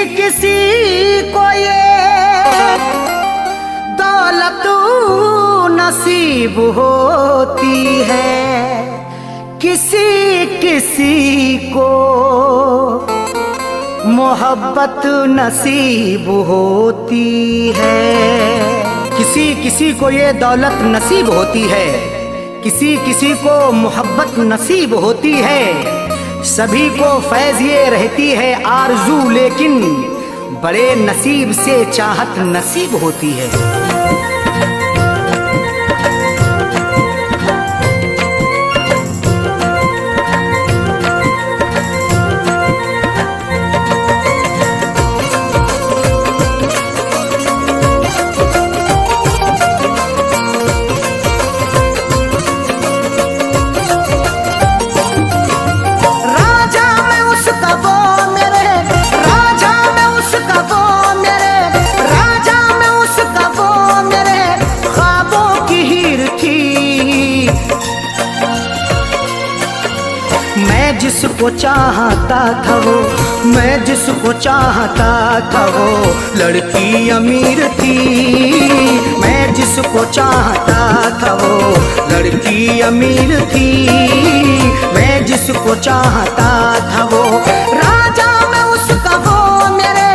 किसी को ये दौलत नसीब होती है, किसी किसी को मोहब्बत नसीब होती है। किसी किसी को ये दौलत नसीब होती है, किसी किसी को मोहब्बत नसीब होती है। सभी को फैज़ ये रहती है आरज़ू, लेकिन बड़े नसीब से चाहत नसीब होती है। मैं जिसको चाहता था वो, मैं जिसको चाहता था वो लड़की अमीर थी। मैं जिसको चाहता था वो लड़की अमीर थी। मैं जिसको चाहता था वो राजा में उसका वो मेरे,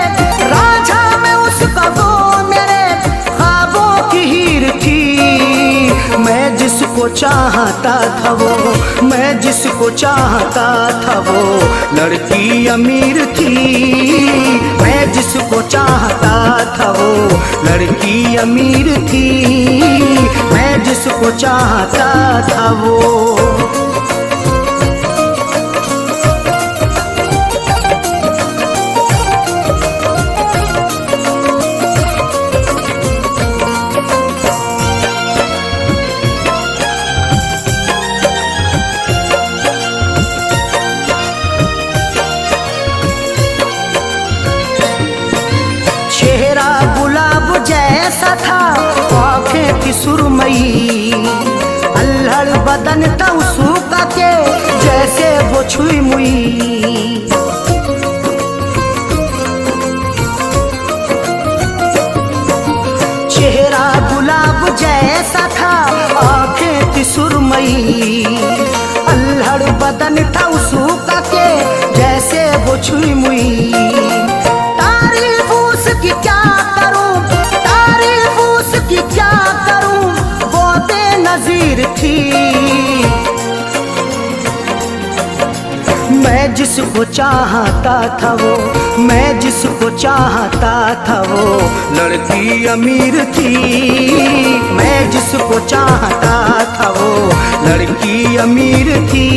राजा में उसका वो मेरे ख्वाबों की हीर थी। मैं जिसको चाहता था वो, मैं जिसको चाहता था वो लड़की अमीर थी। मैं जिसको चाहता था वो लड़की अमीर थी। मैं जिसको चाहता था वो। जैसा था आँखें थी सुरमई, अल्हड़ बदन था उसका के जैसे वो छुई मुई। चेहरा गुलाब जैसा था आँखें थी सुरमई, अल्हड़ बदन था उसका के जैसे वो छुई मुई। तारीफ उसकी क्या क्या करूं, वो बेनज़ीर थी। मैं जिसको चाहता था वो, मैं जिसको चाहता था वो लड़की अमीर थी। मैं जिसको चाहता था वो लड़की अमीर थी।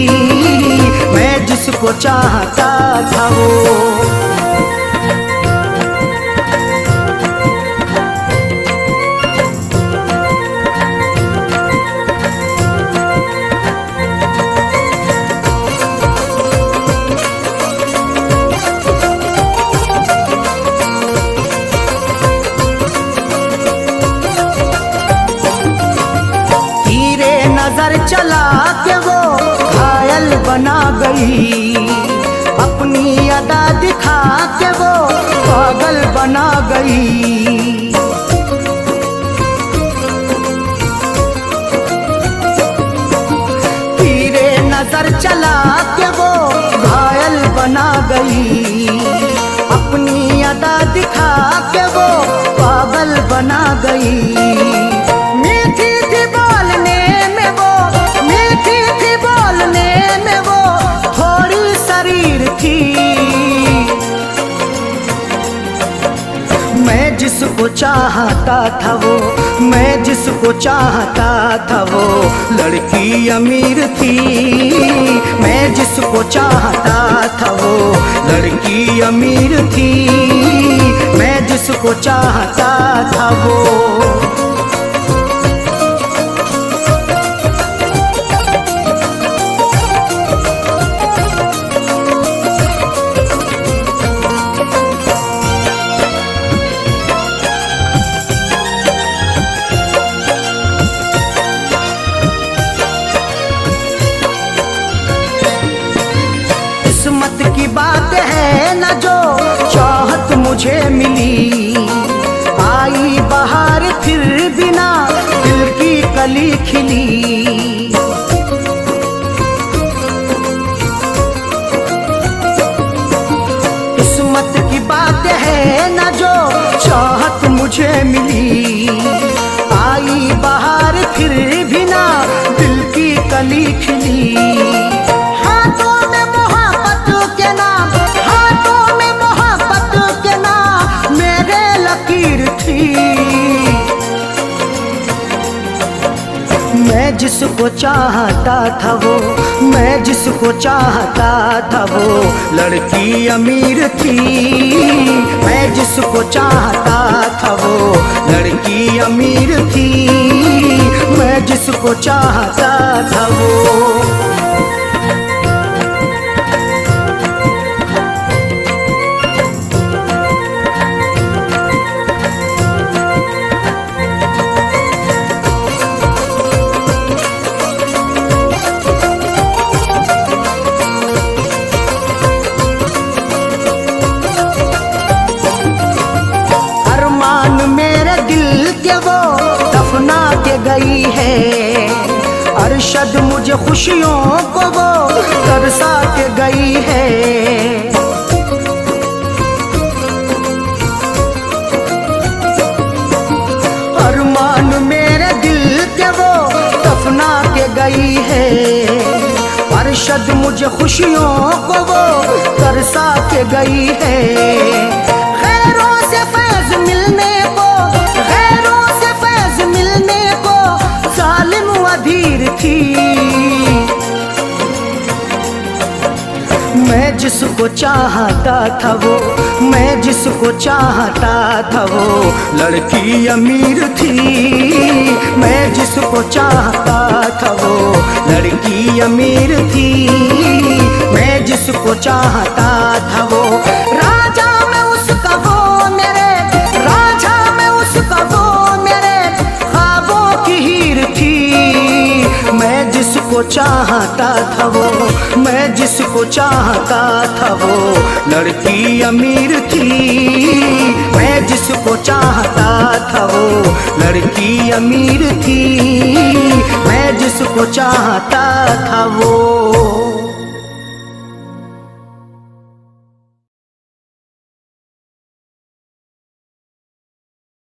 मैं जिसको चाहता था वो। नजर चला के वो घायल बना गई, अपनी अदा दिखा के वो पागल बना गई। तीरे नजर चला के वो घायल बना गई, अपनी अदा दिखा के वो पागल बना गई। मीठी थी बोलने में वो, मीठी थी बोलने में वो थोड़ी शरीर थी। मैं जिसको चाहता था वो, मैं जिसको चाहता था वो लड़की अमीर थी। मैं जिसको चाहता था वो लड़की अमीर थी। मैं जिसको चाहता था वो। किस्मत की बात है न जो चाहत मिली। आई बहार फिर बिना दिल की कली खिली। किस्मत की बात है न जो चाहत मुझे मिली। आई बहार फिर भी ना दिल की कली खिली। हाथों में मोहब्बत के नाम, हाथों में मोहब्बत के नाम मेरे लकीर थी। मैं जिसको चाहता था वो, मैं जिसको चाहता था वो लड़की अमीर थी। मैं जिसको चाहता था वो लड़की अमीर थी। मैं जिसको चाहता था वो। दफना के गई है अरशद मुझे खुशियों को वो तरसा के गई है। अरमान मेरे दिल के वो दफना के गई है। अरशद मुझे खुशियों को वो तरसा के गई है। खैरों से फैज मिलने को, खैरों से फैज मिलने को जालिम अधीर थी। मैं जिसको चाहता था वो, मैं जिसको चाहता था वो लड़की अमीर थी। मैं जिसको चाहता था वो लड़की अमीर थी। मैं जिसको चाहता था वो राजा मैं उसका वो मेरे, राजा मैं उसका वो मेरे ख्वाबों की हीर थी। मैं जिसको चाहता था वो, मैं जिसको चाहता था वो लड़की अमीर थी। मैं जिसको चाहता था वो लड़की अमीर थी। मैं जिसको चाहता था वो।